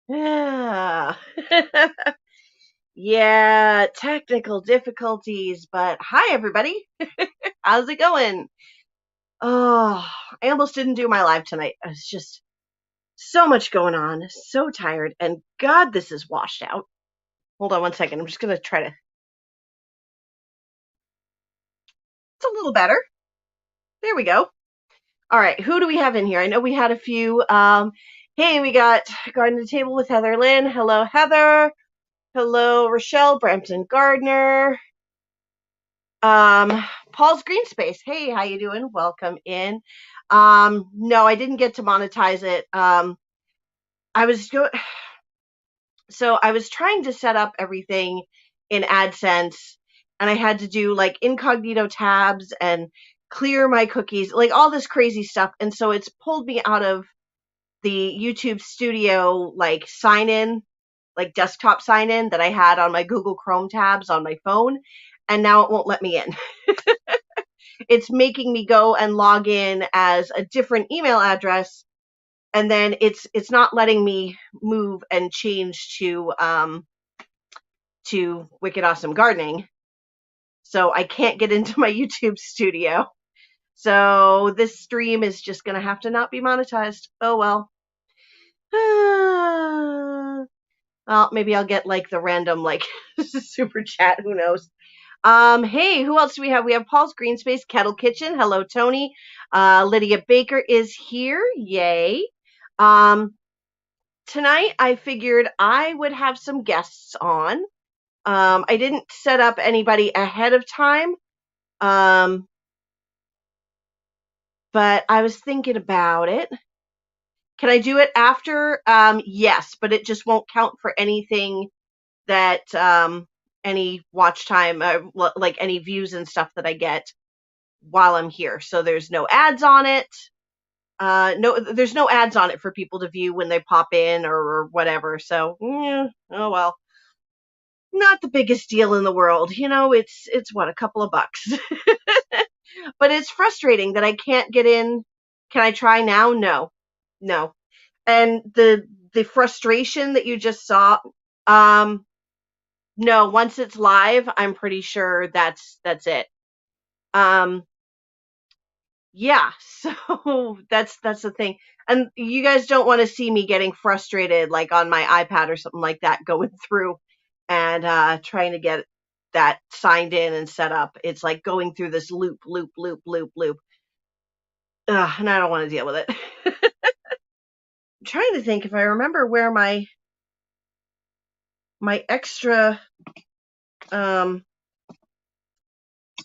Yeah. Yeah, technical difficulties, but hi everybody. How's it going? Oh, I almost didn't do my live tonight. It's just so much going on. So tired. And God, this is washed out. Hold on one second. I'm just going to try to. It's a little better. There we go. All right. Who do we have in here? I know we had a few. Hey, we got Garden to the Table with Heather Lynn. Hello, Heather. Hello, Rochelle Brampton Gardner. Paul's Green Space. Hey, how you doing? Welcome in. No, I didn't get to monetize it. I was go so I was trying to set up everything in AdSense, and I had to do like incognito tabs and clear my cookies, like all this crazy stuff. And so it's pulled me out of the YouTube Studio like sign in, like desktop sign in that I had on my Google Chrome tabs on my phone, and now it won't let me in. It's making me go and log in as a different email address, and then it's not letting me move and change to Wicked Awesome Gardening. So I can't get into my YouTube studio. So this stream is just gonna have to not be monetized. Oh well. Well, maybe I'll get like the random like super chat, who knows. Hey, who else do we have? We have Paul's Green Space, Kettle Kitchen. Hello, Tony. Lydia Baker is here. Yay. Um, Tonight I figured I would have some guests on. I didn't set up anybody ahead of time. But I was thinking about it. Can I do it after? Yes, but it just won't count for anything that, any watch time, like any views and stuff that I get while I'm here. So there's no ads on it. No, there's no ads on it for people to view when they pop in or whatever. So, oh well, not the biggest deal in the world. It's what, a couple of bucks. But it's frustrating that I can't get in. Can I try now? No. And the frustration that you just saw, um, no, once it's live, I'm pretty sure that's it. Yeah, so that's the thing. And you guys don't want to see me getting frustrated like on my iPad or something like that going through and trying to get that signed in and set up. It's like going through this loop. And I don't want to deal with it. I'm trying to think if I remember where my extra um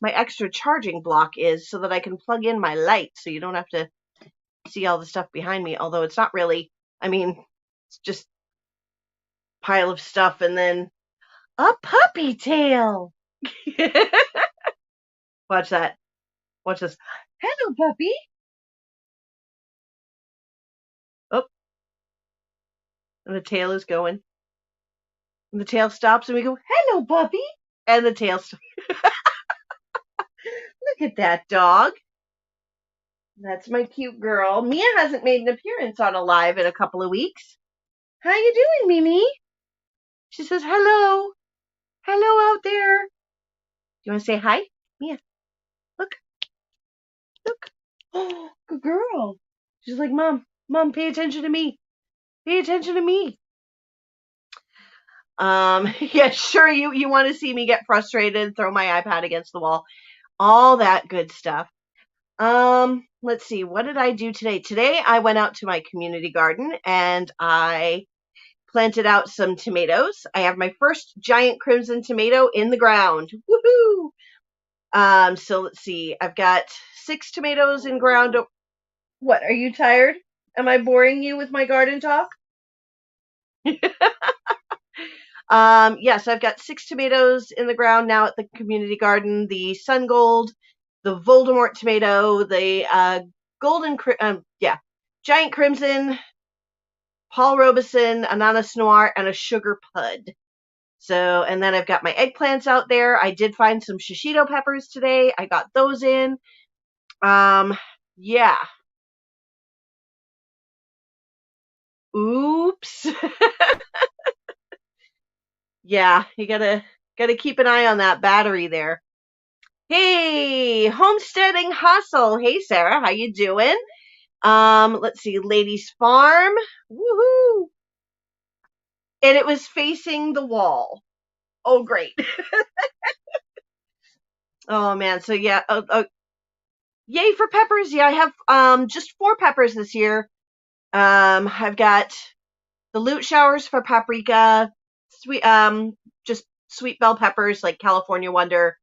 my extra charging block is so that I can plug in my light so you don't have to see all the stuff behind me, although it's not really, I mean, it's just a pile of stuff and then a puppy tail. Watch that. Watch this. Hello, puppy. Oh, and the tail is going. And the tail stops and we go, hello, puppy. And the tail stops. Look at that dog. That's my cute girl. Mia hasn't made an appearance on a live in a couple of weeks. How you doing, Mimi? She says, hello. Hello out there. Do you want to say hi? Mia, look. Look. Oh, good girl. She's like, Mom, pay attention to me. Pay attention to me. Yeah, sure, you want to see me get frustrated, throw my iPad against the wall, all that good stuff. Let's see, what did I do today? Today I went out to my community garden and I planted out some tomatoes. I have my first giant crimson tomato in the ground. Woohoo! So let's see, I've got 6 tomatoes in ground. What, are you tired? Am I boring you with my garden talk? Yes, I've got 6 tomatoes in the ground now at the community garden. The Sun Gold, the Voldemort tomato, the Giant Crimson, Paul Robeson, Ananas Noir, and a Sugar Pud. So, and then I've got my eggplants out there. I did find some shishito peppers today. I got those in. Yeah. Ooh, Oops. Yeah, you gotta keep an eye on that battery there. Hey, homesteading hustle. Hey, Sarah, how you doing? Let's see, Ladies Farm. Woohoo! And it was facing the wall. Oh, great. Oh man. So yeah. Yay for peppers. Yeah, I have just 4 peppers this year. I've got the loot showers for paprika, sweet just sweet bell peppers like California Wonder,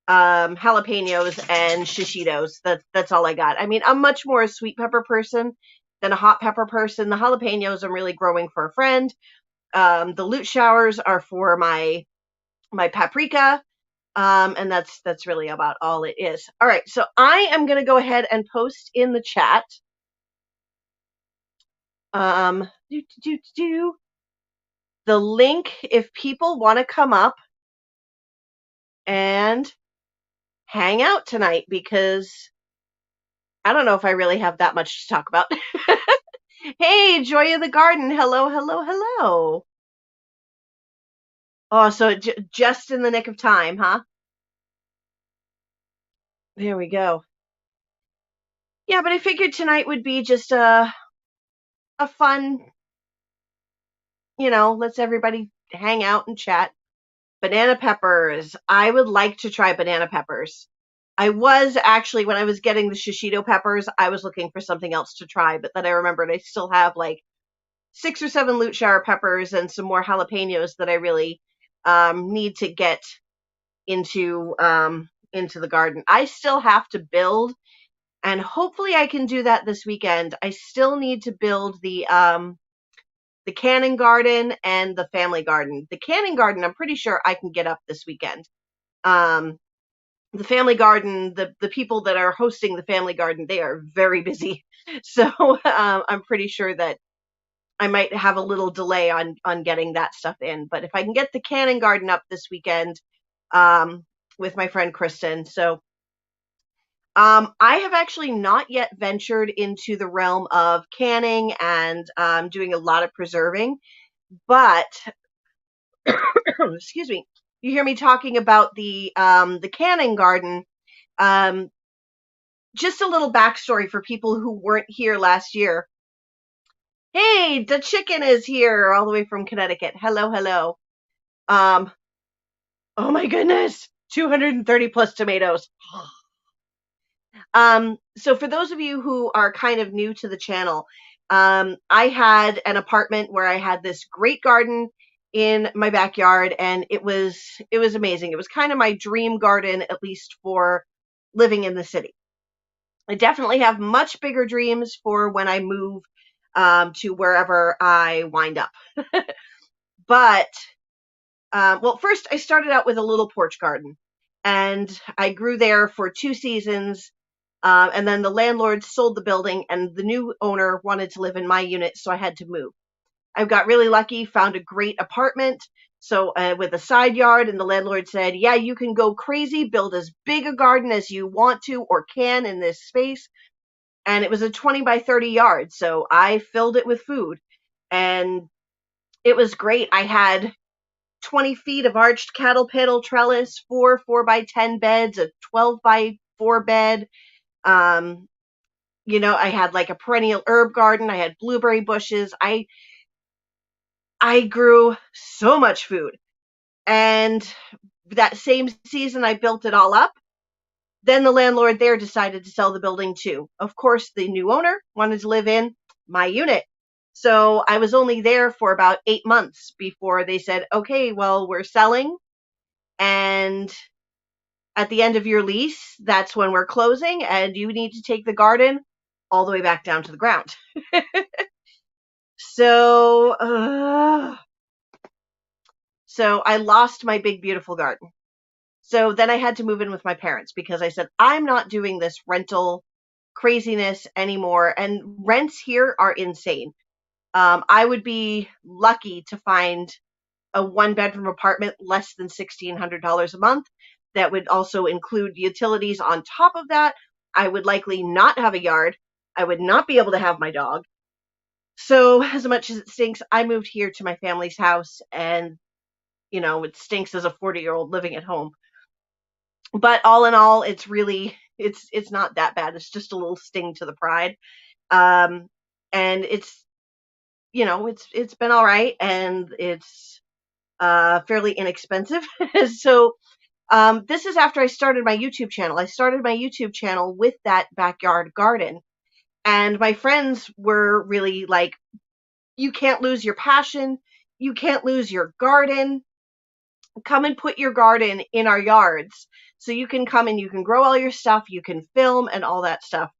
jalapenos and shishitos. That's all I got. I mean, I'm much more a sweet pepper person than a hot pepper person. The jalapenos I'm really growing for a friend. The loot showers are for my paprika. And that's really about all it is. All right, so I am gonna go ahead and post in the chat. The link if people want to come up and hang out tonight, because I don't know if I really have that much to talk about. Hey, Joy of the Garden. Hello, hello, hello. Oh, so just in the nick of time, huh? There we go. Yeah, but I figured tonight would be just a fun, let's everybody hang out and chat. Banana peppers. I would like to try banana peppers. I was actually, when I was getting the shishito peppers, I was looking for something else to try, but then I remembered I still have like 6 or 7 loot shower peppers and some more jalapenos that I really need to get into the garden. I still have to build, and hopefully I can do that this weekend. I still need to build the canning garden and the family garden. The canning garden, I'm pretty sure I can get up this weekend. The family garden, the people that are hosting the family garden, they are very busy. So I'm pretty sure that I might have a little delay on getting that stuff in. But if I can get the canning garden up this weekend with my friend Kristen. So I have actually not yet ventured into the realm of canning and doing a lot of preserving. But excuse me, you hear me talking about the canning garden. Um, just a little backstory for people who weren't here last year. Hey, the chicken is here all the way from Connecticut. Hello, hello. Um, oh my goodness, 230 plus tomatoes. So for those of you who are kind of new to the channel, I had an apartment where I had this great garden in my backyard, and it was amazing. It was kind of my dream garden, at least for living in the city. I definitely have much bigger dreams for when I move to wherever I wind up. But well, first I started out with a little porch garden, and I grew there for 2 seasons. And then the landlord sold the building, and the new owner wanted to live in my unit, so I had to move. I got really lucky, found a great apartment, so with a side yard, and the landlord said, yeah, you can go crazy, build as big a garden as you want to or can in this space. And it was a 20 by 30 yard, so I filled it with food, and it was great. I had 20 feet of arched cattle panel trellis, 4 by 10 beds, a 12 by 4 bed. I had like a perennial herb garden. I had blueberry bushes. I grew so much food. And that same season I built it all up. Then the landlord there decided to sell the building too. Of course, the new owner wanted to live in my unit. So I was only there for about 8 months before they said, okay, well, we're selling. And at the end of your lease, that's when we're closing, and you need to take the garden all the way back down to the ground. So I lost my big, beautiful garden. So then I had to move in with my parents, because I said, I'm not doing this rental craziness anymore. And rents here are insane. I would be lucky to find a 1-bedroom apartment less than $1,600 a month. That would also include utilities on top of that. I would likely not have a yard. I would not be able to have my dog. So as much as it stinks, I moved here to my family's house, and it stinks as a 40-year-old living at home. But all in all, it's really it's not that bad. It's just a little sting to the pride. Um, and it's been all right, and it's fairly inexpensive. So this is after I started my YouTube channel. I started my YouTube channel with that backyard garden, and my friends were really like, "You can't lose your passion. You can't lose your garden. Come and put your garden in our yards, so you can come and you can grow all your stuff. You can film and all that stuff."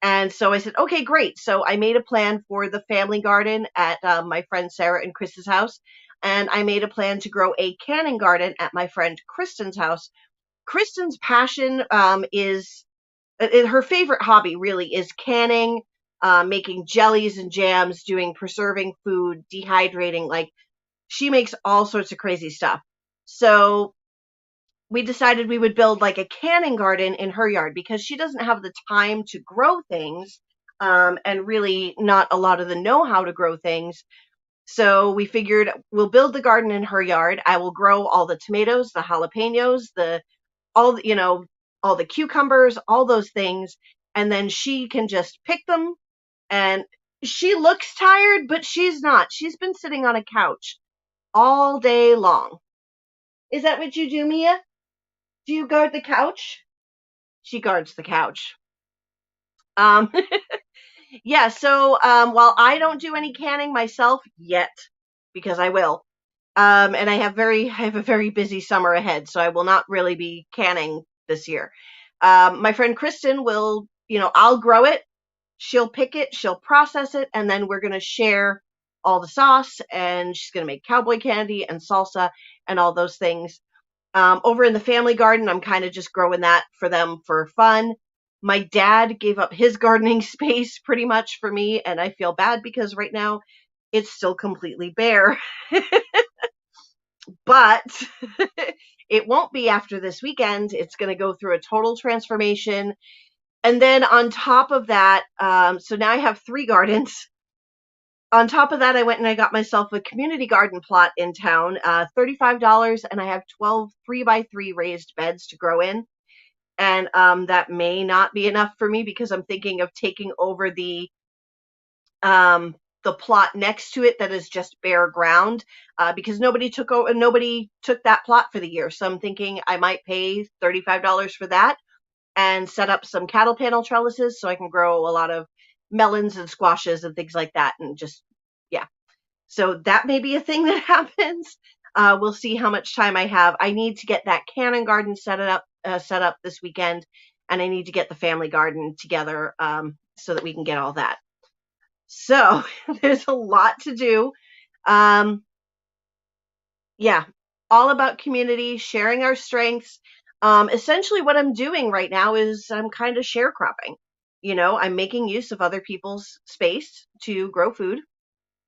And so I said, okay, great. So I made a plan for the family garden at my friend Sarah and Chris's house. And I made a plan to grow a canning garden at my friend Kristen's house. Kristen's passion is her favorite hobby really is canning, making jellies and jams, doing preserving food, dehydrating. Like, she makes all sorts of crazy stuff. So we decided we would build like a canning garden in her yard because she doesn't have the time to grow things, and really not a lot of the know-how to grow things. So we figured we'll build the garden in her yard. I will grow all the tomatoes, the jalapenos, all the cucumbers, all those things, and then she can just pick them. And she looks tired, but she's not. She's been sitting on a couch all day long. Is that what you do, Mia? Do you guard the couch? She guards the couch. Um, yeah, so while I don't do any canning myself yet, because I will, and I have a very busy summer ahead, so I will not really be canning this year. My friend Kristen will, I'll grow it, she'll pick it, she'll process it, and then we're gonna share all the sauce, and she's gonna make cowboy candy and salsa and all those things. Over in the family garden, I'm kind of just growing that for them for fun. My dad gave up his gardening space pretty much for me, and I feel bad because right now it's still completely bare. But it won't be after this weekend. It's going to go through a total transformation. And then on top of that, so now I have 3 gardens. On top of that, I went and I got myself a community garden plot in town, $35, and I have 12 3x3 raised beds to grow in. And that may not be enough for me because I'm thinking of taking over the plot next to it that is just bare ground, because nobody took that plot for the year. So I'm thinking I might pay $35 for that and set up some cattle panel trellises so I can grow a lot of melons and squashes and things like that, and just, yeah. So that may be a thing that happens. We'll see how much time I have. I need to get that cannon garden set up this weekend, and I need to get the family garden together, so that we can get all that. So there's a lot to do. Yeah, all about community, sharing our strengths. Essentially, what I'm doing right now is I'm kind of sharecropping. I'm making use of other people's space to grow food,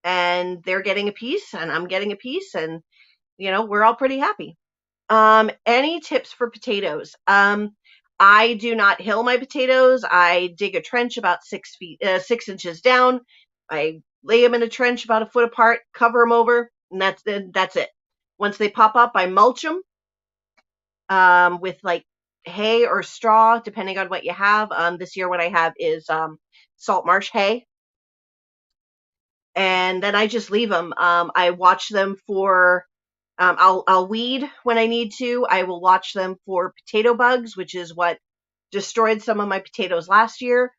and they're getting a piece and I'm getting a piece, and we're all pretty happy. Any tips for potatoes? I do not hill my potatoes. I dig a trench about 6 inches down. I lay them in a trench about a foot apart, cover them over, and that's it. Once they pop up, I mulch them with like hay or straw, depending on what you have. This year, what I have is salt marsh hay, and then I just leave them. I watch them for. I'll weed when I need to. I will watch them for potato bugs, which is what destroyed some of my potatoes last year.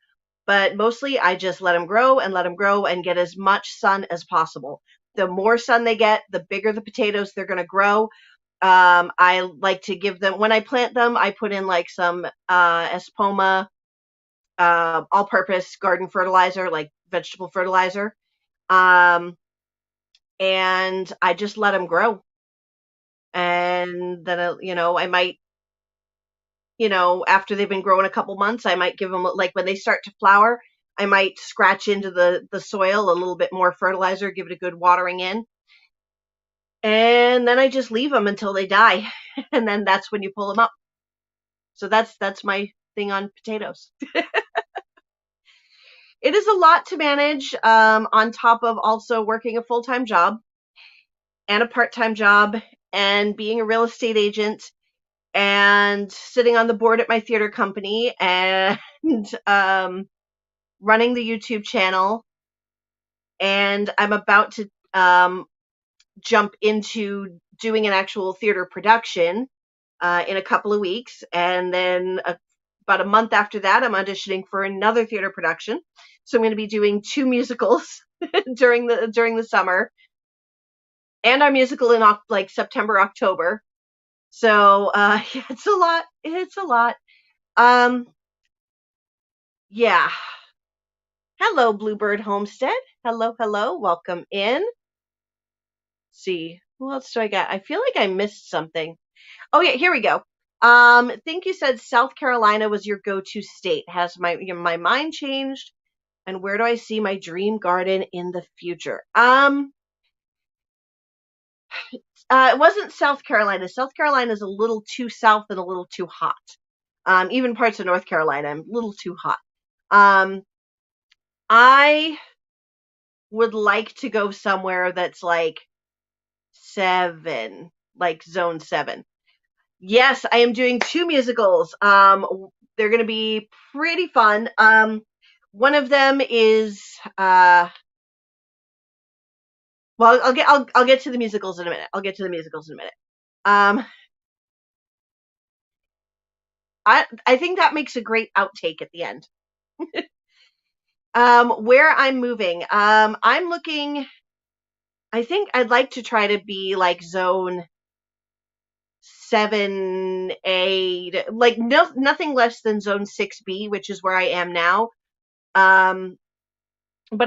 But mostly, I just let them grow and let them grow and get as much sun as possible. The more sun they get, the bigger the potatoes they're going to grow. I like to give them, when I plant them, I put in like some Espoma all-purpose garden fertilizer, like vegetable fertilizer. And I just let them grow. And then, I might, after they've been growing a couple months, I might give them, like when they start to flower, I might scratch into the soil a little bit more fertilizer, give it a good watering in. And then I just leave them until they die. And then that's when you pull them up. So that's my thing on potatoes. it is a lot to manage, on top of also working a full-time job and a part-time job and being a real estate agent and sitting on the board at my theater company and running the YouTube channel. And I'm about to jump into doing an actual theater production in a couple of weeks. And then about a month after that, I'm auditioning for another theater production. So I'm going to be doing 2 musicals during the summer, and our musical in like September, October. So yeah, it's a lot. It's a lot. Um, yeah. Hello, Bluebird Homestead. Hello, hello. Welcome in. Let's see, who else do I got? I feel like I missed something. Oh yeah, here we go. I think you said South Carolina was your go-to state. Has my mind changed? And where do I see my dream garden in the future? It wasn't South Carolina. South Carolina is a little too south and a little too hot. Even parts of North Carolina, a little too hot. I would like to go somewhere that's like 7, like zone 7. Yes, I am doing 2 musicals. They're going to be pretty fun. One of them is well, I'll get to the musicals in a minute. I'll get to the musicals in a minute. I think that makes a great outtake at the end. Where I'm moving. I'm looking. I think I'd like to try to be like zone 7A, like nothing less than zone 6B, which is where I am now. But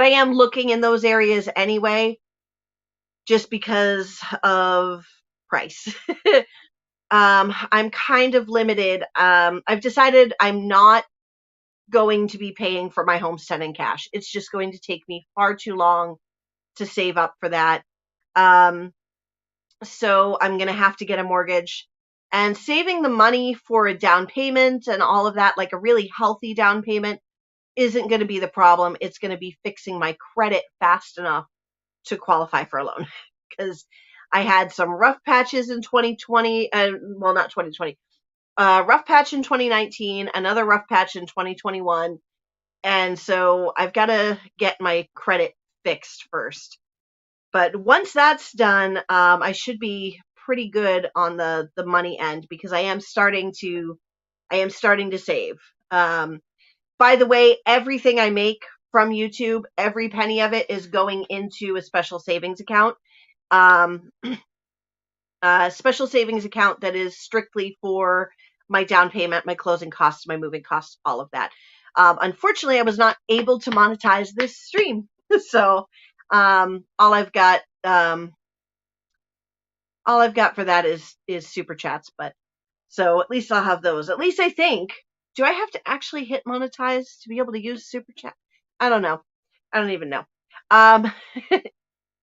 I am looking in those areas anyway, just because of price. I'm kind of limited. I've decided I'm not going to be paying for my homestead in cash. It's just going to take me far too long to save up for that. So I'm going to have to get a mortgage, and saving the money for a down payment and all of that, like a really healthy down payment, isn't going to be the problem. It's going to be fixing my credit fast enough to qualify for a loan, because I had some rough patches in 2020, well, not 2020, rough patch in 2019, another rough patch in 2021. And so I've got to get my credit fixed first. But once that's done, I should be pretty good on the money end, because I am starting to save. By the way, everything I make from YouTube, every penny of it is going into a special savings account. Special savings account that is strictly for my down payment, my closing costs, my moving costs, all of that. Unfortunately, I was not able to monetize this stream, so all I've got for that is super chats. But so at least I'll have those. At least I think. Do I have to actually hit monetize to be able to use super chat? I don't know. I don't even know.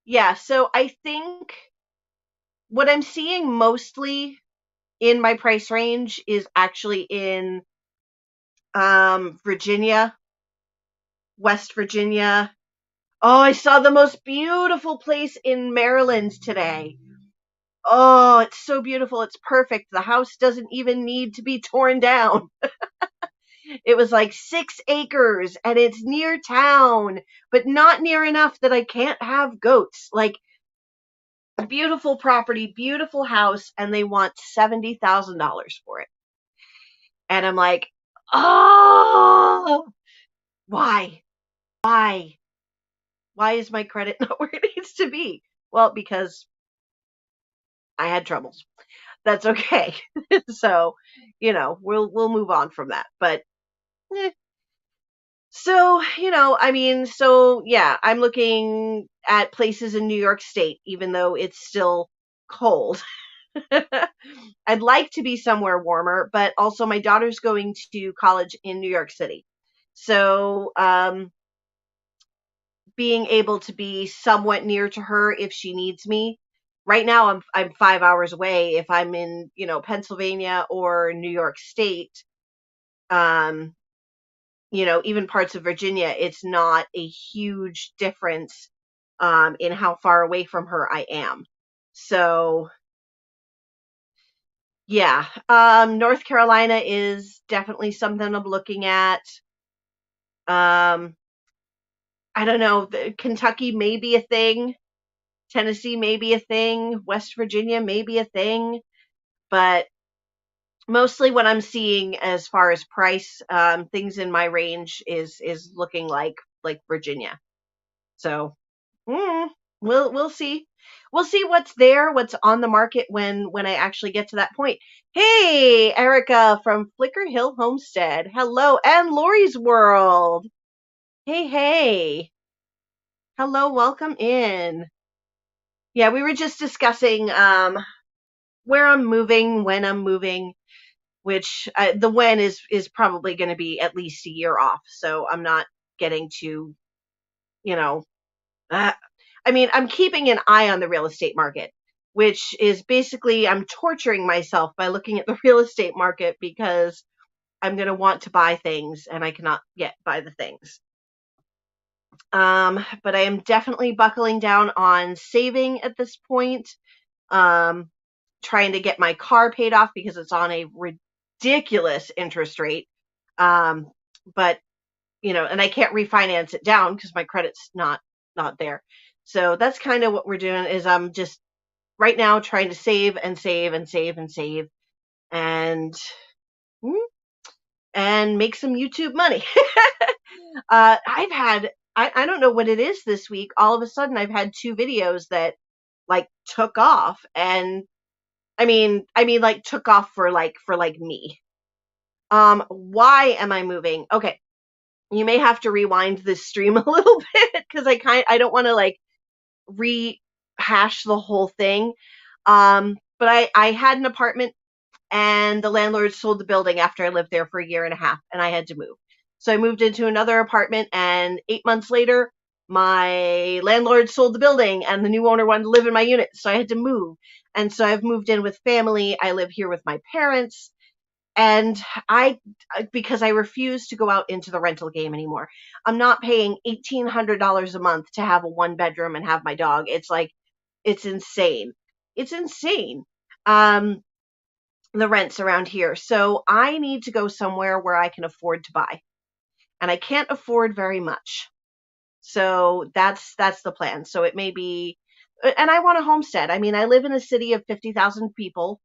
Yeah. So I think what I'm seeing mostly in my price range is actually in Virginia, West Virginia. Oh, I saw the most beautiful place in Maryland today. Oh, it's so beautiful. It's perfect. The house doesn't even need to be torn down. It was like 6 acres and it's near town, but not near enough that I can't have goats. Like, beautiful property, beautiful house, and they want $70,000 for it. And I'm like, oh, why? Why? Why is my credit not where it needs to be? Well, because I had troubles. That's okay. So, we'll move on from that. But so, I mean, so yeah, I'm looking at places in New York State, even though it's still cold. I'd like to be somewhere warmer, but also my daughter's going to college in New York City. So, being able to be somewhat near to her if she needs me. Right now I'm 5 hours away. If I'm in, Pennsylvania or New York State, even parts of Virginia, it's not a huge difference in how far away from her I am. So yeah, North Carolina is definitely something I'm looking at. Um, I don't know, Kentucky may be a thing, Tennessee may be a thing, West Virginia may be a thing, but mostly what I'm seeing as far as price, things in my range is looking like Virginia. So we'll see. We'll see what's there, what's on the market when I actually get to that point. Hey, Erica from Flicker Hill Homestead. Hello, and Lori's World. Hey, hey. Hello, welcome in. Yeah, we were just discussing where I'm moving, when I'm moving, which the when is probably going to be at least a year off. So I'm not getting to, you know, uh, I mean, I'm keeping an eye on the real estate market, which is basically I'm torturing myself by looking at the real estate market because I'm going to want to buy things and I cannot yet buy the things. But I am definitely buckling down on saving at this point. Um, Trying to get my car paid off because it's on a ridiculous interest rate. But and I can't refinance it down because my credit's not there. So that's kind of what we're doing is I'm just right now trying to save and save and save and save and and make some YouTube money. I've had I don't know what it is this week. All of a sudden I've had 2 videos that like took off, and I mean like took off for me. Why am I moving? Okay. You may have to rewind this stream a little bit because I don't want to like rehash the whole thing. But I had an apartment and the landlord sold the building after I lived there for a year and a half and I had to move. So I moved into another apartment, and 8 months later, my landlord sold the building and the new owner wanted to live in my unit. So I had to move. And so I've moved in with family. I live here with my parents. And because I refuse to go out into the rental game anymore. I'm not paying $1,800 a month to have a 1-bedroom and have my dog. It's like, it's insane. It's insane. The rents around here. So I need to go somewhere where I can afford to buy. And I can't afford very much. So that's the plan. So it may be, and I want a homestead. I mean, I live in a city of 50,000 people.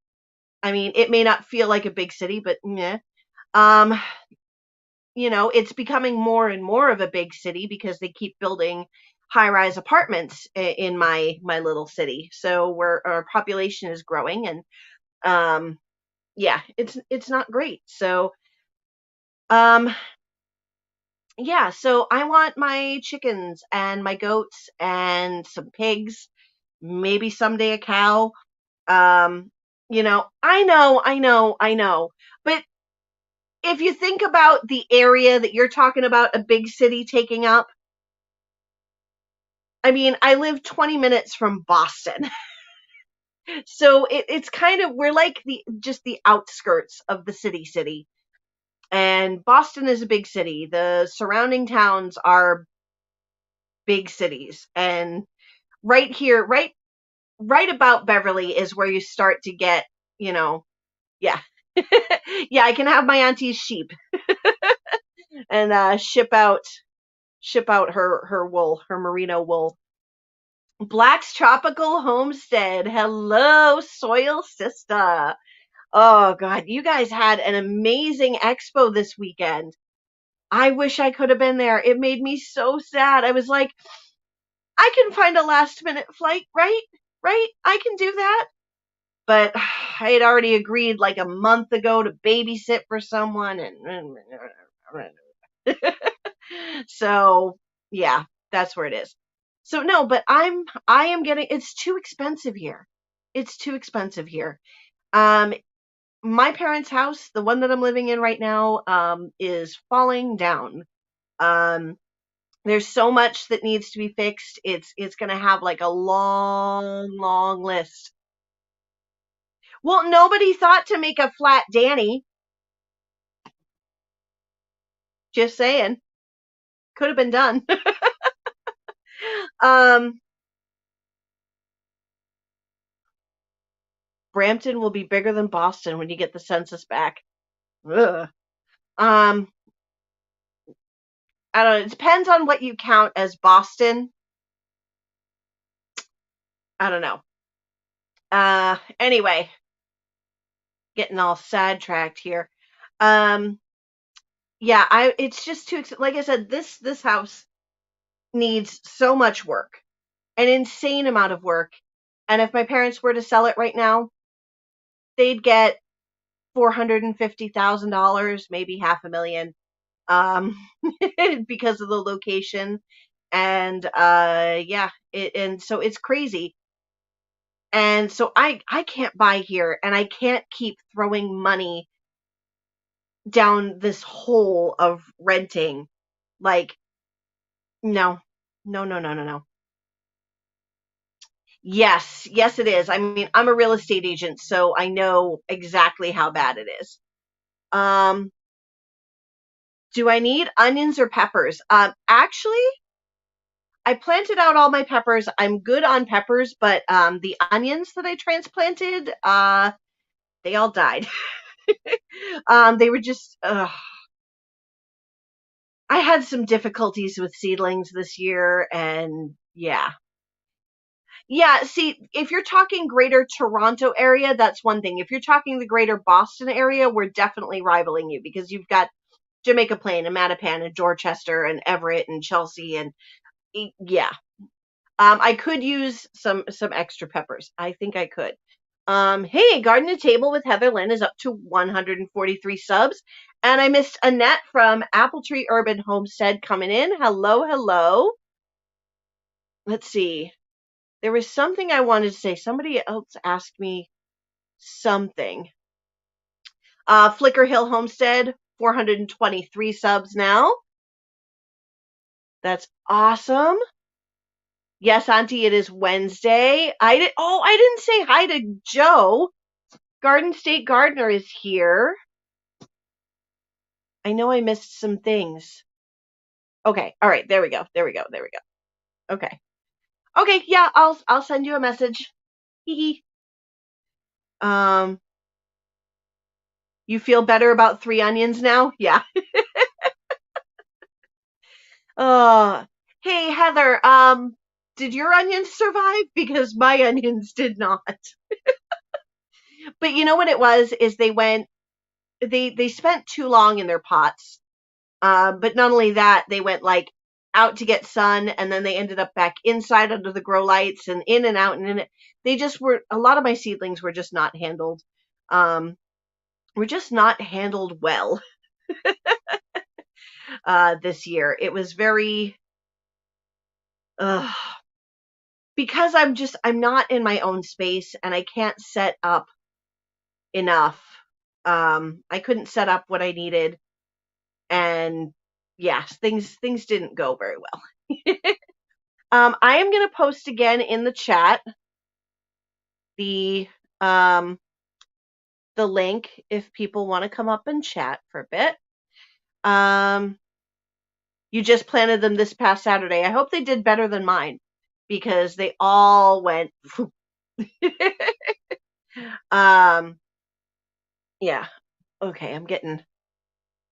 I mean, it may not feel like a big city, but yeah. Um, it's becoming more and more of a big city because they keep building high-rise apartments in my little city. So where our population is growing, and yeah, it's not great. So um yeah, so I want my chickens and my goats and some pigs, maybe someday a cow. I know. But if you think about the area that you're talking about, a big city taking up, I mean, I live 20 minutes from Boston. So it's kind of, we're like just the outskirts of the city. And Boston is a big city. The surrounding towns are big cities. And right here, right about Beverly is where you start to get, yeah. Yeah, I can have my auntie's sheep and ship out her wool, her merino wool. Black's Tropical Homestead. Hello, Soil Sister. Oh God, you guys had an amazing expo this weekend. I wish I could have been there. It made me so sad. I was like, I can find a last minute flight, right? Right? I can do that. But I had already agreed like a month ago to babysit for someone, and so yeah, that's where it is. So no, but I am getting, it's too expensive here. It's too expensive here. Um, my parents' house, the one that I'm living in right now, is falling down. Um, there's so much that needs to be fixed. It's gonna have like a long list. Well, nobody thought to make a flat Danny. Just saying. Could have been done. um, Brampton will be bigger than Boston when you get the census back. Ugh. Um, I don't know. It depends on what you count as Boston. I don't know. Anyway, getting all sidetracked here. Um, yeah, it's just too, like I said, this house needs so much work, an insane amount of work. And if my parents were to sell it right now, they'd get $450,000, maybe half a million, um, because of the location. And yeah, and so it's crazy. And so I can't buy here, and I can't keep throwing money down this hole of renting. Like, no, no, no, no, no, no. Yes, yes, it is. I mean, I'm a real estate agent, so I know exactly how bad it is. Um, do I need onions or peppers? Actually, I planted out all my peppers. I'm good on peppers, but the onions that I transplanted, they all died. They were just. I had some difficulties with seedlings this year, and yeah. Yeah, see, if you're talking greater Toronto area, that's one thing. If you're talking the greater Boston area, we're definitely rivaling you because you've got Jamaica Plain and Mattapan and Dorchester and Everett and Chelsea and yeah. I could use some extra peppers. I think I could. Hey, Garden to Table with Heather Lynn is up to 143 subs. And I missed Annette from Apple Tree Urban Homestead coming in. Hello, hello. Let's see. There was something I wanted to say. Somebody else asked me something. Flicker Hill Homestead, 423 subs now. That's awesome. Yes, Auntie, it is Wednesday. I didn't say hi to Joe. Garden State Gardener is here. I know I missed some things. Okay, all right, there we go. There we go. There we go. Okay. Okay, yeah, I'll send you a message. Hee hee. Um, you feel better about 3 onions now? Yeah. Uh, hey Heather, did your onions survive? Because my onions did not. But you know what it was is they spent too long in their pots. But not only that, they went like out to get sun, and then they ended up back inside under the grow lights and in and out and in it. They just were, a lot of my seedlings were just not handled. Were just not handled well this year. It was very because I'm not in my own space and I can't set up enough. I couldn't set up what I needed, and yes, things didn't go very well. I am going to post again in the chat the um, the link if people want to come up and chat for a bit. You just planted them this past Saturday. I hope they did better than mine because they all went. Yeah. Okay, I'm getting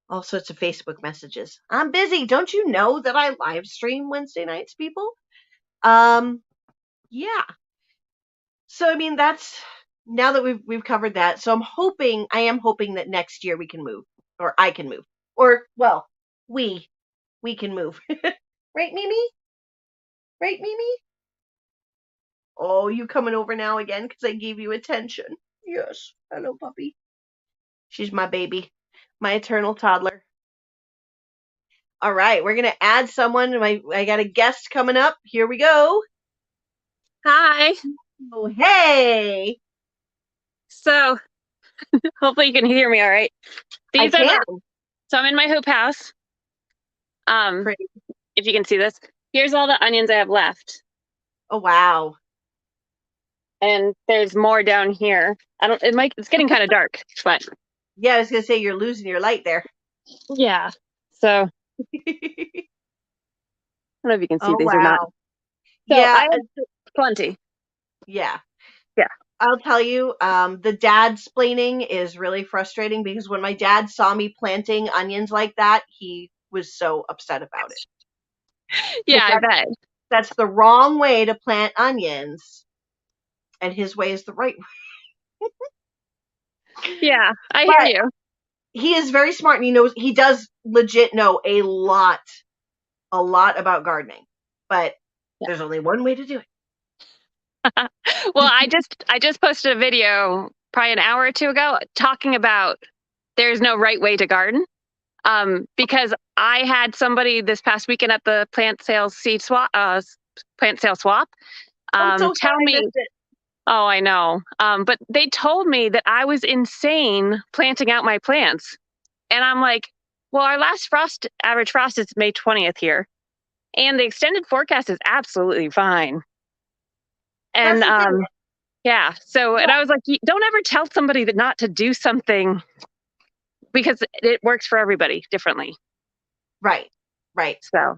all sorts of Facebook messages. I'm busy. Don't you know that I live stream Wednesday nights, people? Yeah. So I mean that's now that we've covered that. So I am hoping that next year we can move, or I can move, or well, we can move. Right, Mimi? Right, Mimi? Oh, you coming over now again because I gave you attention. Yes. Hello, puppy. She's my baby, my eternal toddler. All right, we're gonna add someone. I got a guest coming up. Here we go. Hi. Oh, hey. So hopefully you can hear me all right. I These are can. so I'm in my hoop house. Pretty. If you can see this. Here's all the onions I have left. Oh, wow. And there's more down here. It's getting kind of dark, but Yeah, I was gonna say you're losing your light there. yeah. So I don't know if you can see Oh these or not. wow. So Yeah, I have plenty. yeah. Yeah. I'll tell you, the dad splaining is really frustrating because when my dad saw me planting onions like that, he was so upset about it. Yeah, Because I bet. that's the wrong way to plant onions, and his way is the right way. Yeah, I hear But you. he is very smart and he does legit know a lot about gardening. But there's only one way to do it. Well, I just posted a video probably an hour or two ago talking about there's no right way to garden. Because I had somebody this past weekend at the plant sale swap, I'm so tell sorry I me, missed it. oh, I know, but they told me that I was insane planting out my plants, and I'm like, well, our last average frost is May 20th here, and the extended forecast is absolutely fine, That's and the thing. yeah, so and Yeah, I was like, don't ever tell somebody that not to do something because it works for everybody differently. right. Right. So.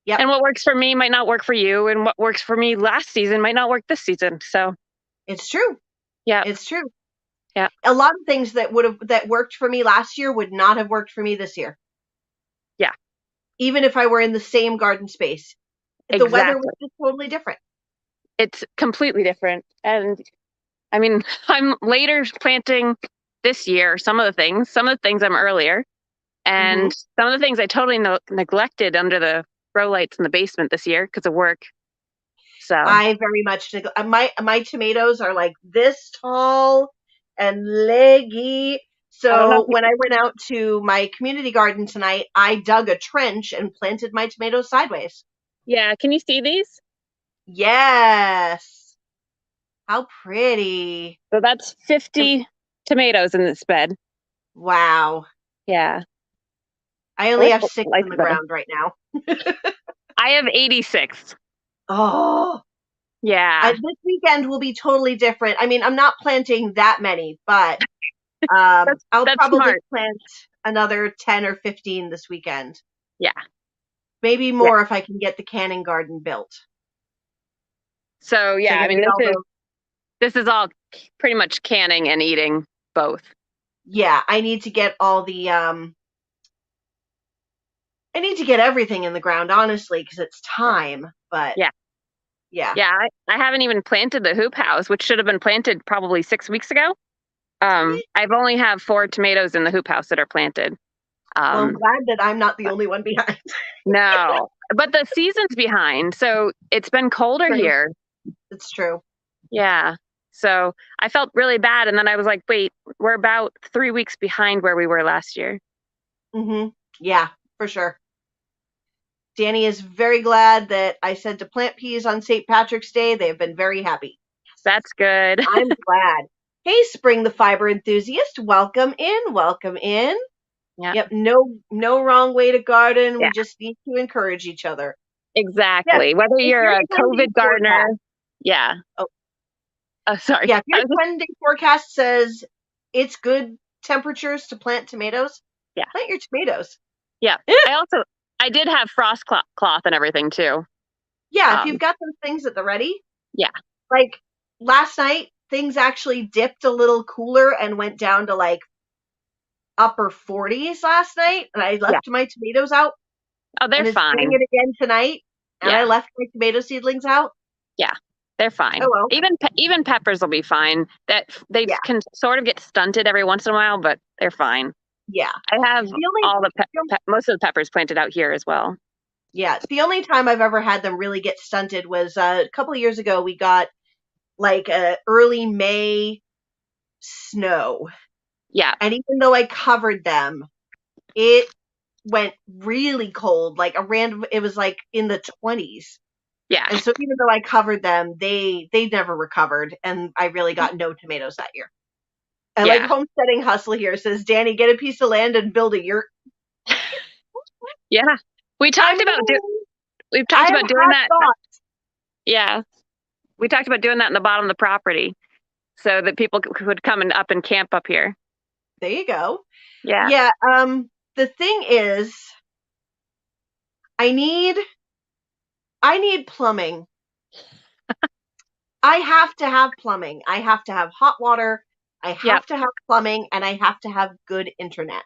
Yep. And what works for me might not work for you, and what works for me last season might not work this season. So, It's true. yeah, It's true. yeah, A lot of things that worked for me last year would not have worked for me this year, yeah, even if I were in the same garden space. The weather was exactly. just totally different. It's completely different. And I mean, I'm later planting this year some of the things I'm earlier, Hmm. and some of the things I totally neglected under the grow lights in the basement this year because of work. So, I very much my tomatoes are like this tall and leggy. I don't know So if when I went out to my community garden tonight, I dug a trench and planted my tomatoes sideways. yeah, can you see these? Yes. How pretty. So that's And 50 tomatoes in this bed. wow. Yeah. I I only wish have the six in lights the were better. ground right now. I have 86. Oh, Yeah. this weekend will be totally different. I mean, I'm not planting that many, but I'll That's probably smart. plant another 10 or 15 this weekend. Yeah. Maybe Yeah. more if I can get the canning garden built. So So I yeah, I got to mean get all those. this is all pretty much canning and eating both. Yeah, I need to get everything in the ground, honestly, because it's Yeah. time. But Yeah. yeah, Yeah. I haven't even planted the hoop house, which should have been planted probably 6 weeks ago. I've only have 4 tomatoes in the hoop house that are planted. well, I'm Um, glad that I'm not the only one behind. no, but the season's behind, so it's been colder True. here. It's true. Yeah. So I felt really bad, and then I was like, wait, we're about 3 weeks behind where we were last year. Hmm. Yeah, for sure. Danny is very glad that I said to plant peas on St. Patrick's Day. They have been very happy. That's good. I'm glad. Hey, Spring the fiber enthusiast, welcome in, welcome in. Yeah. Yep, no wrong way to garden. Yeah. We just need to encourage each other. Yes, Exactly. Whether if you're your a 10-day COVID gardener, forecast, yeah. oh, Oh, sorry. yeah, if your 10-day forecast says it's good temperatures to plant tomatoes, Yeah. plant your tomatoes. Yeah. I did have frost cloth and everything too. Yeah, if Um, you've got those things at the ready, yeah. like last night, things actually dipped a little cooler and went down to like upper 40s last night, and I Yeah. left my tomatoes out, Oh, they're and it's doing fine. it again tonight, and I Yeah. left my tomato seedlings out. Yeah. They're Oh fine. well. Even peppers will be fine. That they Yeah, can sort of get stunted every once in a while, but they're fine. yeah. I have The only all the the on- most of the peppers planted out here as well. yeah, the only time I've ever had them really get stunted was a couple of years ago. We got like a early May snow, Yeah. and even though I covered them, it went really cold. Like a random, it was like in the 20s. Yeah. And so even though I covered them, they never recovered, and I really got no tomatoes that year. I like Yeah. homesteading hustle here says Danny, get a piece of land and build a yurt. Yeah. We I talked mean, about we've I talked have about doing had that. thoughts. Yeah. We talked about doing that in the bottom of the property so that people could come and up and camp up here. There you go. Yeah. Yeah. The thing is, I need I need plumbing. I have to have plumbing. I have to have hot water. I Yep. have to have plumbing, and I have to have good internet.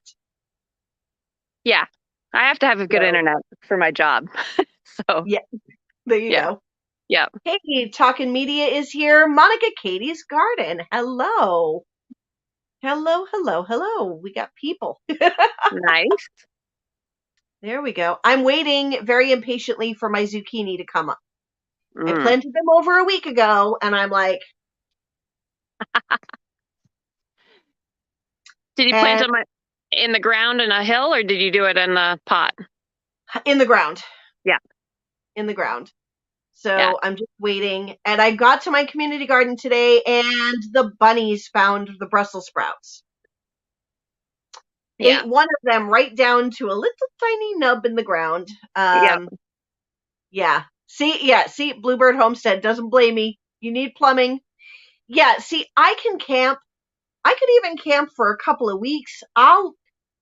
Yeah. I have to have a good So, internet for my job. So, yeah, there you yeah. go. Yep. Hey, Talking Media is here. Monica Katie's Garden. Hello. Hello, hello, hello. We got people. Nice. There we go. I'm waiting very impatiently for my zucchini to come up. I Mm. planted them over a week ago, and I'm like, Did you plant and them in the ground in a hill or did you do it in the pot? in the ground, Yeah. in the ground. Yeah. So I'm just waiting. And I got to my community garden today, and the bunnies found the Brussels sprouts. Yeah. Ate one of them right down to a little tiny nub in the ground. Yep. Yeah. See, Bluebird Homestead doesn't blame me. You need plumbing. Yeah, see, I can camp. I could even camp for a couple of weeks. I'll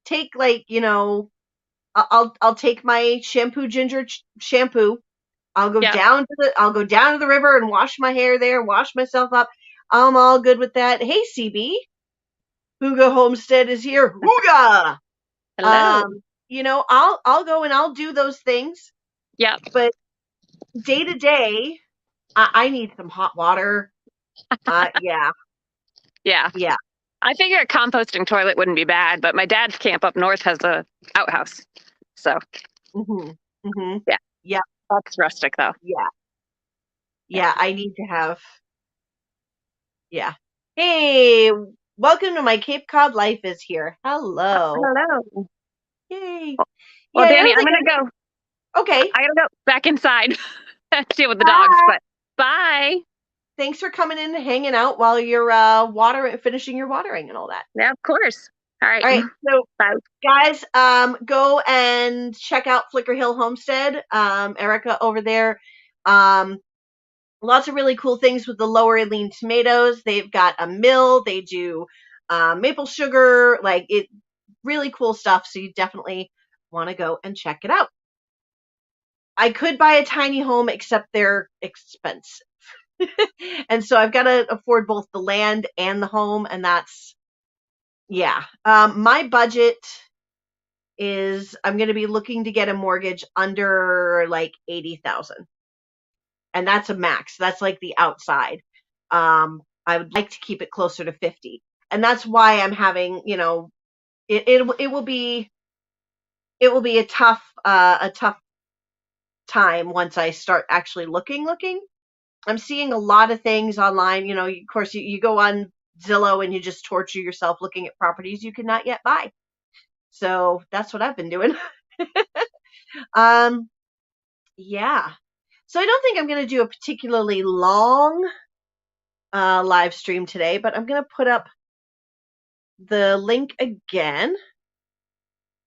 take like, I'll take my shampoo ginger shampoo. Yep. I'll go down to the river and wash my hair there and wash myself up. I'm all good with that. Hey CB, Hooga Homestead is here. Hooga. Hello. I'll go and I'll do those things, Yep. but day to day, I need some hot water. Yeah, Yeah. yeah. I figure a composting toilet wouldn't be bad, but my dad's camp up north has a outhouse. So, Mhm. Mhm. yeah, Yeah, that's rustic though. yeah. Yeah. Yeah, I need to have. Yeah. Hey, welcome to my Cape Cod life is here. Hello. Hello. Yay. Well, Yeah, I Danny, don't I'm think gonna go. okay. I gotta go back inside and deal with the dogs. Bye. But bye. Thanks for coming in and hanging out while you're finishing your watering and all that. Yeah, of course. All right. All right. So Bye. guys, go and check out Flicker Hill Homestead. Erica over there. Um, Lots of really cool things with the lower lean tomatoes. They've got a mill. They do maple sugar, like it, really cool stuff. So you definitely want to go and check it out. I could buy a tiny home, except they're expensive. And so I've got to afford both the land and the home. And that's, yeah. My budget is I'm going to be looking to get a mortgage under like 80,000. And that's a max. That's like the outside. I would like to keep it closer to 50. And that's why I'm having, it will be a tough time once I start actually looking. I'm seeing a lot of things online. Of course, you go on Zillow and you just torture yourself looking at properties you cannot yet buy. So that's what I've been doing. um, yeah. So I don't think I'm going to do a particularly long live stream today, but I'm going to put up the link again,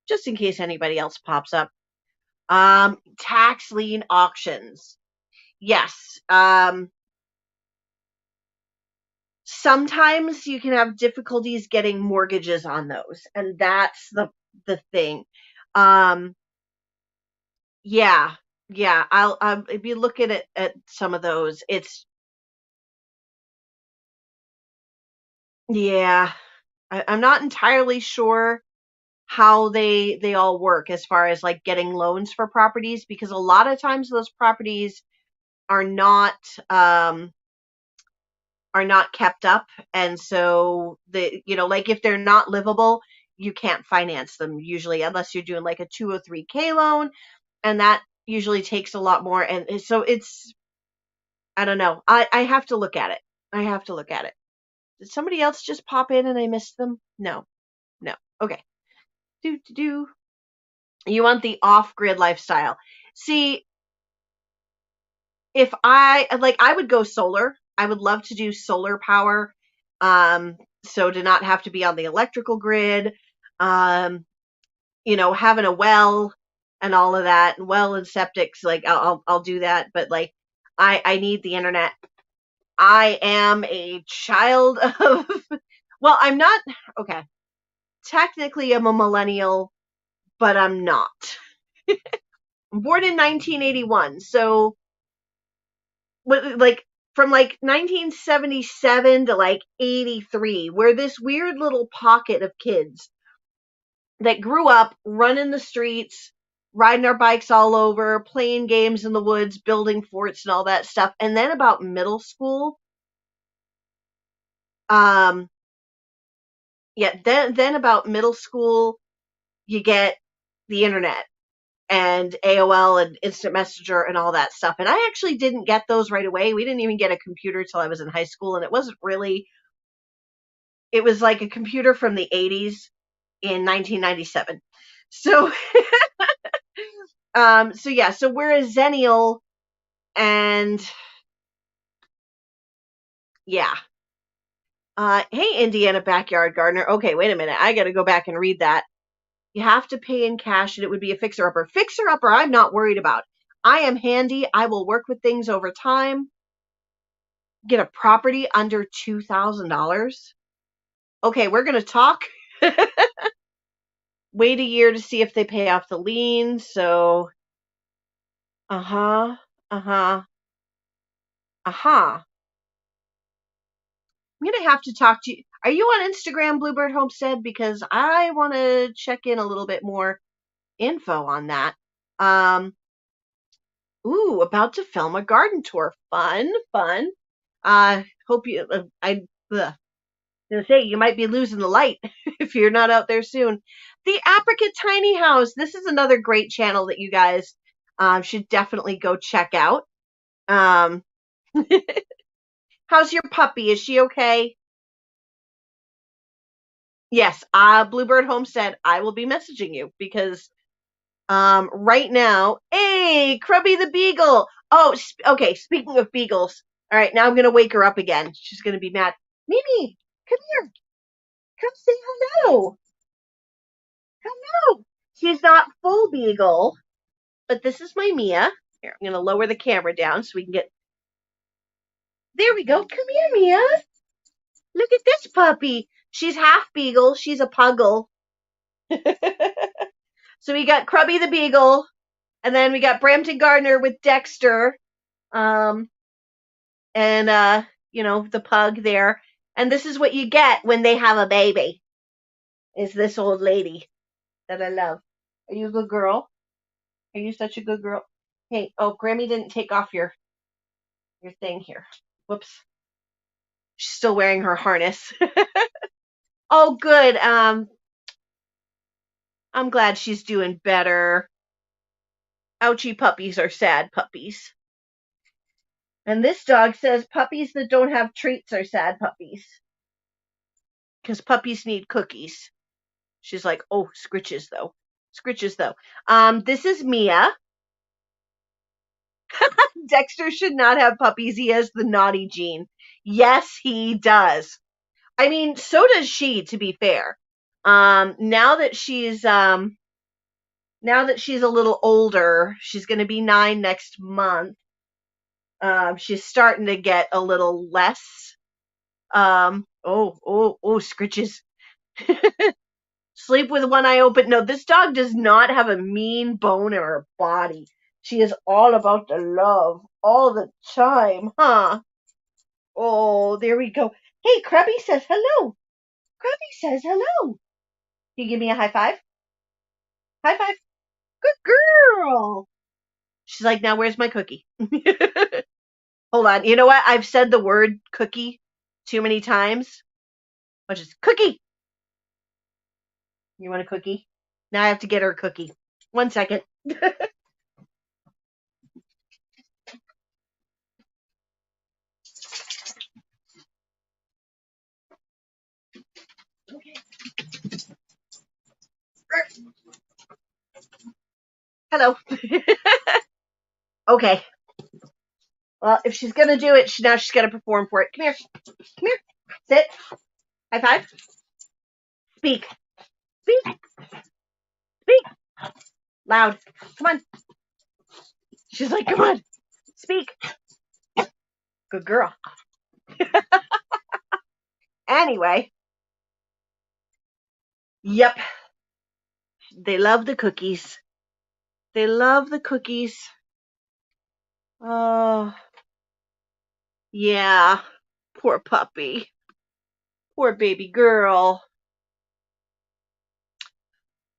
just in case anybody else pops up. Tax lien auctions. Yes. Sometimes you can have difficulties getting mortgages on those, and that's the thing. Um, yeah, yeah. I'll be looking at some of those. It's yeah. I'm not entirely sure how they all work as far as like getting loans for properties, because a lot of times those properties are not um are not kept up, and so like if they're not livable, you can't finance them usually unless you're doing like a 203K loan, and that usually takes a lot more. And so it's, I don't know. I have to look at it. I have to look at it. Did somebody else just pop in and I missed them? No. No. Okay. Do you want the off-grid lifestyle? See, if I would go solar. I would love to do solar power. So to not have to be on the electrical grid, having a well and all of that, well and septics, like I'll do that. But like, I need the internet. I am a child of, well, I'm not, okay. Technically I'm a millennial, but I'm not. born in 1981. So, like, from like 1977 to like 83, we're this weird little pocket of kids that grew up running the streets, riding our bikes all over, playing games in the woods, building forts and all that stuff. And then about middle school, um, yeah, then about middle school, you get the internet and AOL and Instant Messenger and all that stuff. And I actually didn't get those right away. We didn't even get a computer till I was in high school, and it wasn't really. It was like a computer from the 80s in 1997. So, so yeah, so we're a Zennial, and yeah. Hey, Indiana Backyard Gardener. Okay, wait a minute. I got to go back and read that. You have to pay in cash, and it would be a fixer-upper. Fixer-upper, I'm not worried about. I am handy. I will work with things over time. Get a property under $2,000. Okay, we're going to talk. Wait a year to see if they pay off the lien. So, uh-huh, uh-huh, uh-huh. I'm going to have to talk to you. Are you on Instagram, Bluebird Homestead? Because I want to check in a little bit more info on that. Ooh, about to film a garden tour. Fun, fun. Hope you, gonna say you might be losing the light if you're not out there soon. The Apricot Tiny House. This is another great channel that you guys should definitely go check out. Um, how's your puppy? Is she okay? Yes, Bluebird Homestead. I will be messaging you because right now, hey, Crubby the Beagle. Oh, okay. Speaking of beagles, all right. Now I'm gonna wake her up again. She's gonna be mad. Mimi, come here. Come say hello. Hello. She's not full beagle, but this is my Mia. Here, I'm gonna lower the camera down so we can get. There we go. Come here, Mia. Look at this puppy. She's half beagle. She's a puggle. So we got Crubby the Beagle, and then we got Brampton Gardner with Dexter. Um, and the pug there. And this is what you get when they have a baby. Is this old lady that I love? Are you a good girl? Are you such a good girl? Hey, oh, Grammy didn't take off your thing here. Whoops. She's still wearing her harness. Oh, good. I'm glad she's doing better. Ouchie puppies are sad puppies. And this dog says puppies that don't have treats are sad puppies. Because puppies need cookies. She's like, oh, scritches though. Scritches though. This is Mia. Dexter should not have puppies. He has the naughty gene. Yes, he does. I mean, so does she, to be fair. Now that she's a little older, she's going to be 9 next month. She's starting to get a little less. Scritches. Sleep with one eye open. No, this dog does not have a mean bone in her body. She is all about the love all the time, huh? Oh, there we go. Hey, Krabby says hello. Krabby says hello. Can you give me a high five? High five. Good girl. She's like, now where's my cookie? Hold on. You know what? I've said the word cookie too many times. Which is cookie. You want a cookie? Now I have to get her a cookie. 1 second. Hello. Okay. Well, if she's gonna do it, now she's gotta perform for it. Come here. Come here. Sit. High five. Speak. Speak. Speak. Loud. Come on. She's like, come on. Speak. Good girl. Anyway. Yep. They love the cookies. They love the cookies. Oh, yeah. Poor puppy. Poor baby girl.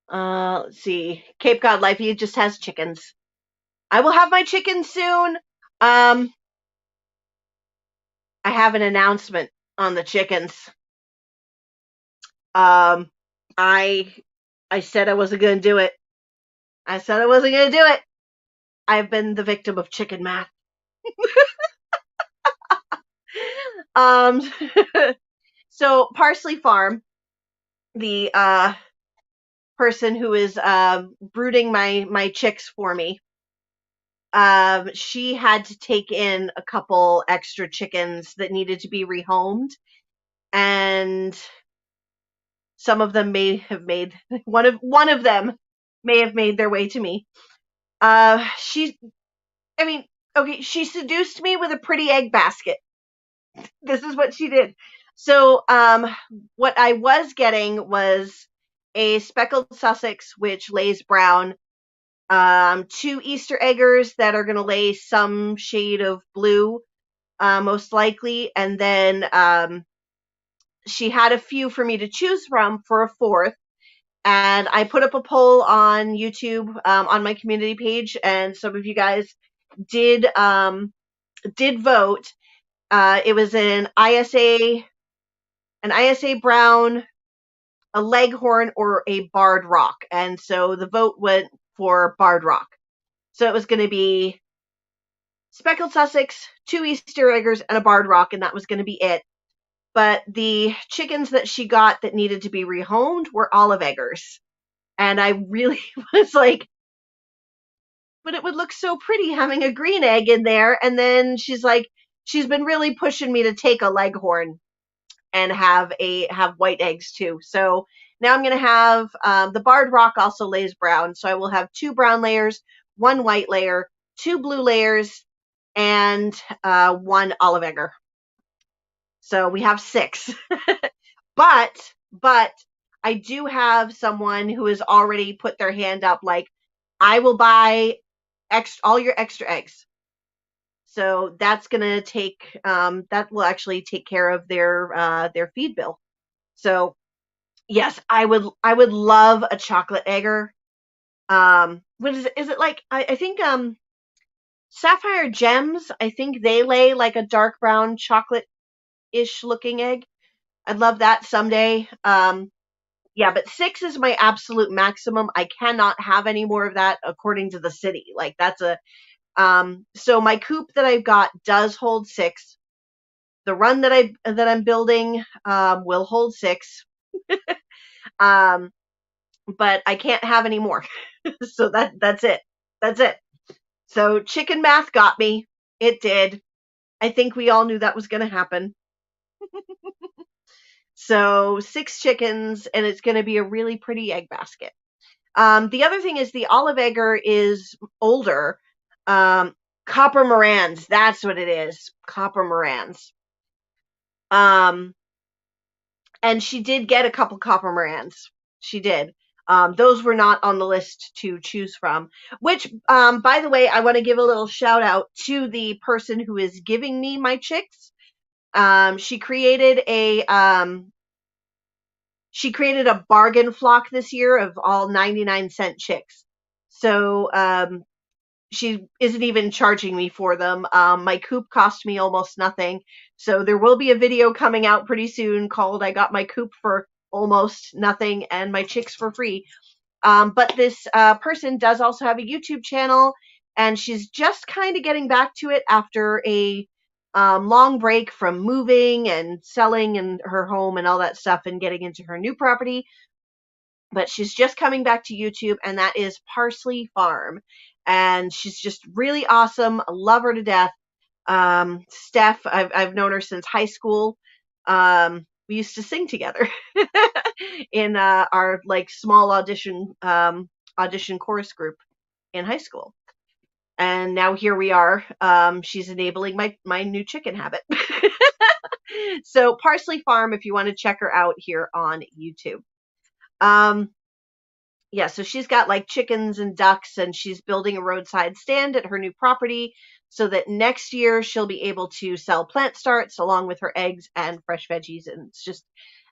Let's see. Cape Cod Life, he just has chickens. I will have my chickens soon. I have an announcement on the chickens. Um, I I said I wasn't gonna do it. I said I wasn't gonna do it. I've been the victim of chicken math. Um, so Parsley Farm, the person who is brooding my chicks for me, she had to take in a couple extra chickens that needed to be rehomed, and some of them may have made one of them may have made their way to me. She, I mean, okay, she seduced me with a pretty egg basket. This is what she did. So, what I was getting was a speckled Sussex, which lays brown, two Easter eggers that are going to lay some shade of blue, most likely, and then she had a few for me to choose from for a fourth. And I put up a poll on YouTube, on my community page, and some of you guys did did vote. It was an ISA brown, a leghorn, or a barred rock, and so the vote went for barred rock. So it was going to be speckled Sussex, two Easter eggers, and a barred rock, and that was going to be it. But the chickens that she got that needed to be rehomed were olive eggers. And I really was like, but it would look so pretty having a green egg in there. And then she's like, she's been really pushing me to take a leghorn and have white eggs too. So now I'm gonna have the barred rock also lays brown. So I will have two brown layers, one white layer, two blue layers, and one olive egger. So we have six. but I do have someone who has already put their hand up, like, I will buy all your extra eggs. So that's gonna take that will actually take care of their feed bill. So yes, I would love a chocolate egger. What is it? Is it like I think Sapphire Gems? I think they lay like a dark brown chocolate ish looking egg. I'd love that someday. Yeah, but six is my absolute maximum. I cannot have any more of that according to the city. Like that's a so my coop that I've got does hold six. The run that I'm building will hold six. Um, but I can't have any more. So that's it. That's it. So chicken math got me. It did. I think we all knew that was going to happen. So six chickens, and it's going to be a really pretty egg basket. The other thing is the olive egger is older. Copper Morans, that's what it is. Copper Morans. And she did get a couple Copper Morans. She did. Those were not on the list to choose from. Which, by the way, I want to give a little shout out to the person who is giving me my chicks. She created a bargain flock this year of all 99-cent chicks. So she isn't even charging me for them. My coop cost me almost nothing. So there will be a video coming out pretty soon called I Got My Coop for Almost Nothing and My Chicks for Free. But this person does also have a YouTube channel, and she's just kind of getting back to it after a long break from moving and selling and her home and all that stuff and getting into her new property. But she's just coming back to YouTube, and that is Parsley Farm. And she's just really awesome. I love her to death. Steph, I've known her since high school. We used to sing together in our like small audition chorus group in high school. And now here we are. She's enabling my new chicken habit. So Parsley Farm, if you want to check her out here on YouTube. Um, yeah, so she's got like chickens and ducks, and she's building a roadside stand at her new property so that next year she'll be able to sell plant starts along with her eggs and fresh veggies. And it's just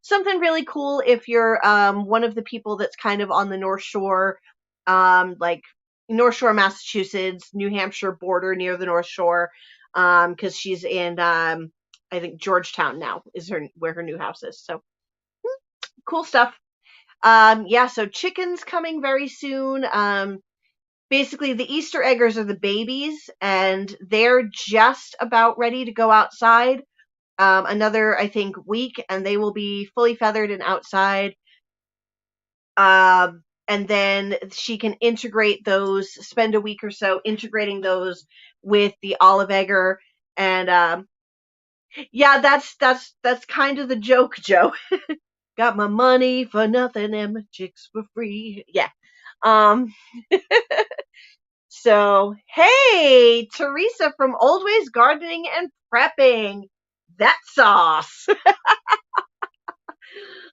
something really cool if you're one of the people that's kind of on the North Shore, like North Shore, Massachusetts, New Hampshire border near the North Shore, because she's in, I think Georgetown now is where her new house is. So cool stuff. Yeah, so chickens coming very soon. Basically, the Easter eggers are the babies, and they're just about ready to go outside. Another, I think, week, and they will be fully feathered and outside. And then she can integrate those, spend a week or so integrating those with the olive egger. And yeah, that's kind of the joke, Joe. Got my money for nothing and my chicks for free. Yeah. Um, so, hey, Teresa from Old Ways Gardening and Prepping. That sauce.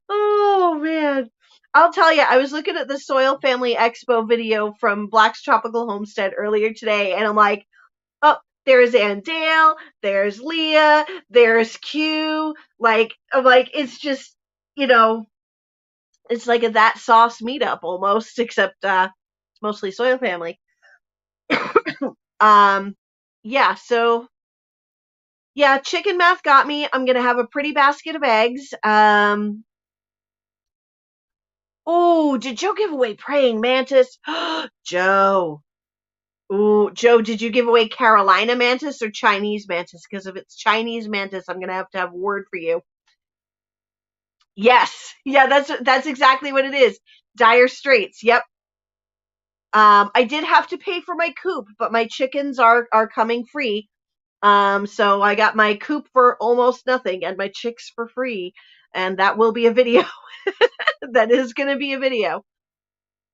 Oh, man. I'll tell you, I was looking at the Soil Family Expo video from Black's Tropical Homestead earlier today, and I'm like, oh, there's Ann Dale, there's Leah, there's Q. Like, I'm like, it's just, you know, it's like a that sauce meetup almost, except it's mostly Soil Family. um, yeah, so yeah, chicken math got me. I'm gonna have a pretty basket of eggs. Oh, did Joe give away praying mantis? Joe. Ooh, Joe, did you give away Carolina mantis or Chinese mantis? Because if it's Chinese mantis, I'm gonna have to have a word for you. Yes, yeah, that's exactly what it is. Dire Straits. Yep. I did have to pay for my coop, but my chickens are coming free. So I got my coop for almost nothing and my chicks for free, and that will be a video. That is going to be a video.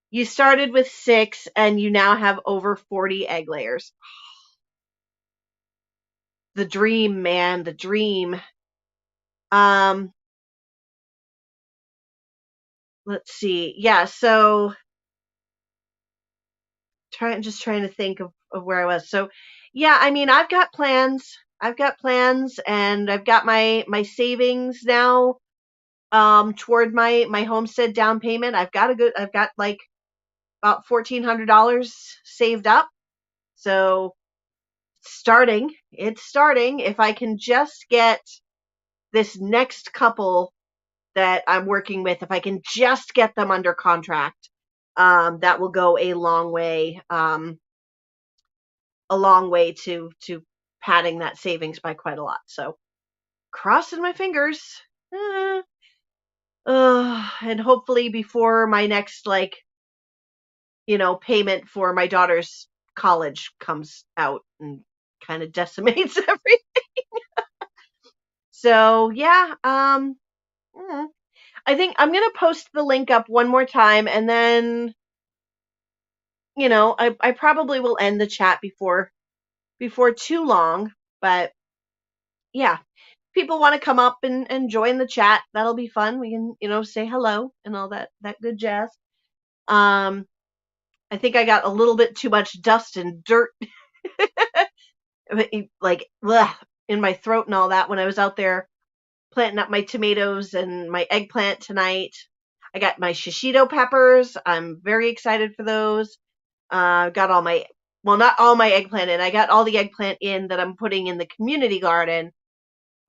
You started with 6 and you now have over 40 egg layers. The dream, man, the dream. Um, let's see. Yeah, so just trying to think of where I was. So yeah, I mean, I've got plans. I've got plans and I've got my savings now toward my homestead down payment. I've got like about $1,400 saved up. So it's starting. If I can just get this next couple that I'm working with, if I can just get them under contract, that will go a long way to padding that savings by quite a lot. So crossing my fingers. Uh, and hopefully before my next payment for my daughter's college comes out and kind of decimates everything. So yeah, I think I'm gonna post the link up one more time, and then I probably will end the chat before too long. But yeah, people want to come up and join the chat. That'll be fun. We can say hello and all that good jazz. Um, I think I got a little bit too much dust and dirt like ugh, in my throat and all that when I was out there planting up my tomatoes and my eggplant tonight. I got my shishito peppers. I'm very excited for those. Got all my, well, not all my eggplant in. I got all the eggplant in that I'm putting in the community garden.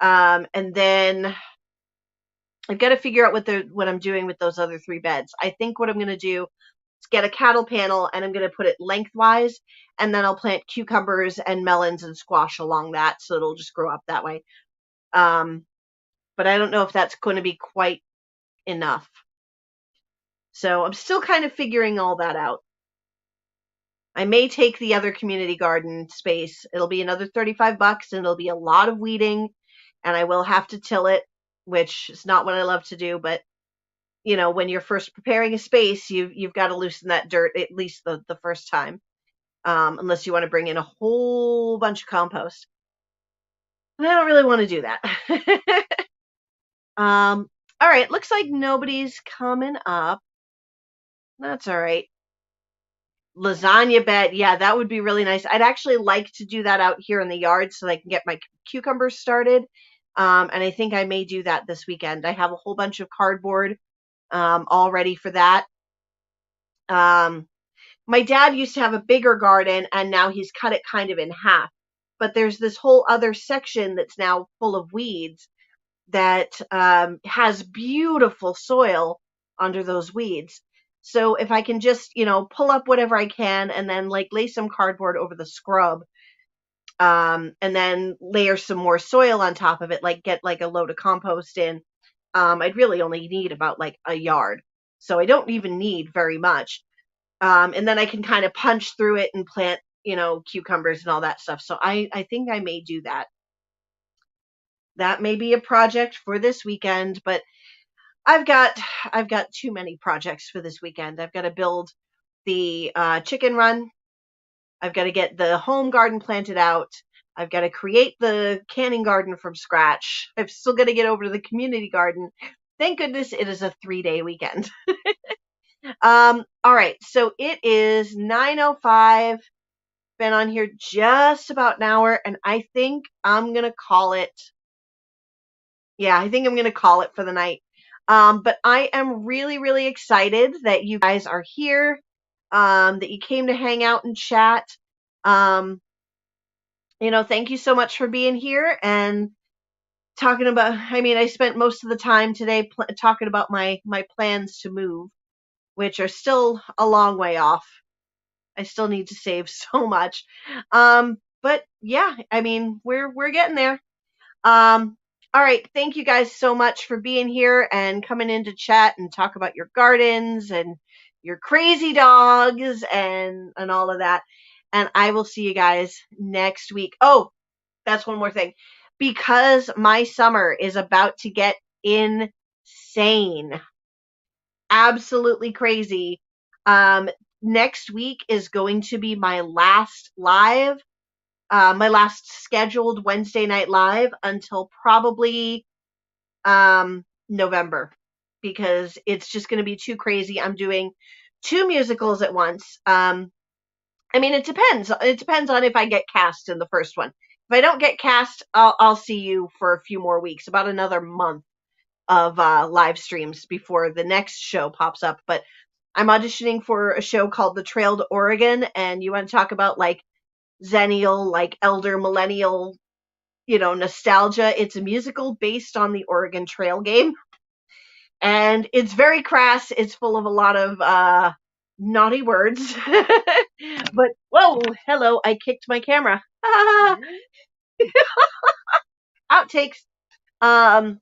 And then I've got to figure out what I'm doing with those other 3 beds. I think what I'm going to do is get a cattle panel and I'm going to put it lengthwise, and then I'll plant cucumbers and melons and squash along that, so it'll just grow up that way. But I don't know if that's going to be quite enough. So I'm still kind of figuring all that out. I may take the other community garden space. It'll be another $35 and it'll be a lot of weeding, and I will have to till it, which is not what I love to do, but when you're first preparing a space, you've got to loosen that dirt at least the first time. Unless you want to bring in a whole bunch of compost. And I don't really want to do that. All right, looks like nobody's coming up. That's all right. Lasagna bed. Yeah, that would be really nice. I'd actually like to do that out here in the yard so I can get my cucumbers started. And I think I may do that this weekend. I have a whole bunch of cardboard all ready for that. Um, my dad used to have a bigger garden and now he's cut it kind of in half. But there's this whole other section that's now full of weeds that has beautiful soil under those weeds. So if I can just, pull up whatever I can and then like lay some cardboard over the scrub, and then layer some more soil on top of it, like get like a load of compost in, I'd really only need about like a yard. So I don't even need very much. And then I can kind of punch through it and plant, cucumbers and all that stuff. So I think I may do that. That may be a project for this weekend, but I've got I've got too many projects for this weekend. I've got to build the chicken run. I've got to get the home garden planted out. I've got to create the canning garden from scratch. I've still got to get over to the community garden. Thank goodness it is a 3-day weekend. All right, so it is 9:05. Been on here just about an hour, and I think I'm gonna call it. Yeah, I think I'm gonna call it for the night. But I am really, really excited that you guys are here, that you came to hang out and chat. Um, thank you so much for being here and talking about. I mean, I spent most of the time today talking about my plans to move, which are still a long way off. I still need to save so much. But yeah, I mean, we're getting there. All right. Thank you guys so much for being here and coming in to chat and talk about your gardens and your crazy dogs and all of that. And I will see you guys next week. Oh, that's one more thing. Because my summer is about to get insane, absolutely crazy. Um, Next week is going to be my last live, my last scheduled Wednesday night live until probably November, because it's just going to be too crazy. I'm doing 2 musicals at once. I mean, it depends. It depends on if I get cast in the first one. If I don't get cast, I'll see you for a few more weeks, about another month of live streams before the next show pops up. But I'm auditioning for a show called The Trail to Oregon, and you want to talk about like Zennial, like elder millennial, nostalgia. It's a musical based on the Oregon Trail game, and it's very crass. It's full of a lot of naughty words. But whoa, hello! I kicked my camera. Outtakes. Um,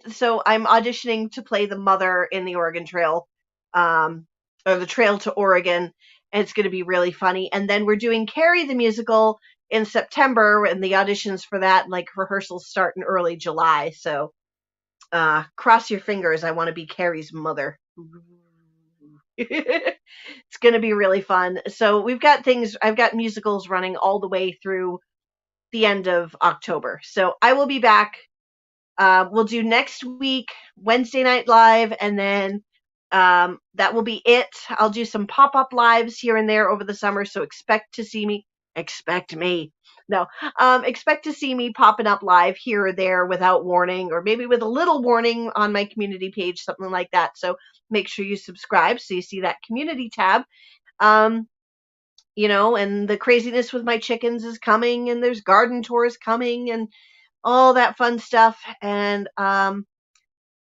So I'm auditioning to play the mother in the Oregon Trail, or the Trail to Oregon, and it's going to be really funny. And then we're doing Carrie the musical in September, and the auditions for that, like rehearsals, start in early July. So cross your fingers. I want to be Carrie's mother. It's going to be really fun. So we've got things. I've got musicals running all the way through the end of October. So I will be back. We'll do next week, Wednesday night live, and then that will be it. I'll do some pop-up lives here and there over the summer, so expect to see me. Expect me. No, expect to see me popping up live here or there without warning, or maybe with a little warning on my community page, something like that. So make sure you subscribe so you see that community tab. Um, and the craziness with my chickens is coming, and there's garden tours coming, and all that fun stuff. And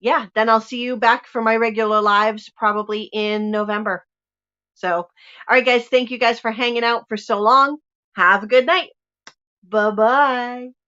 yeah, then I'll see you back for my regular lives probably in November. So, all right, guys, thank you guys for hanging out for so long. Have a good night. Bye bye.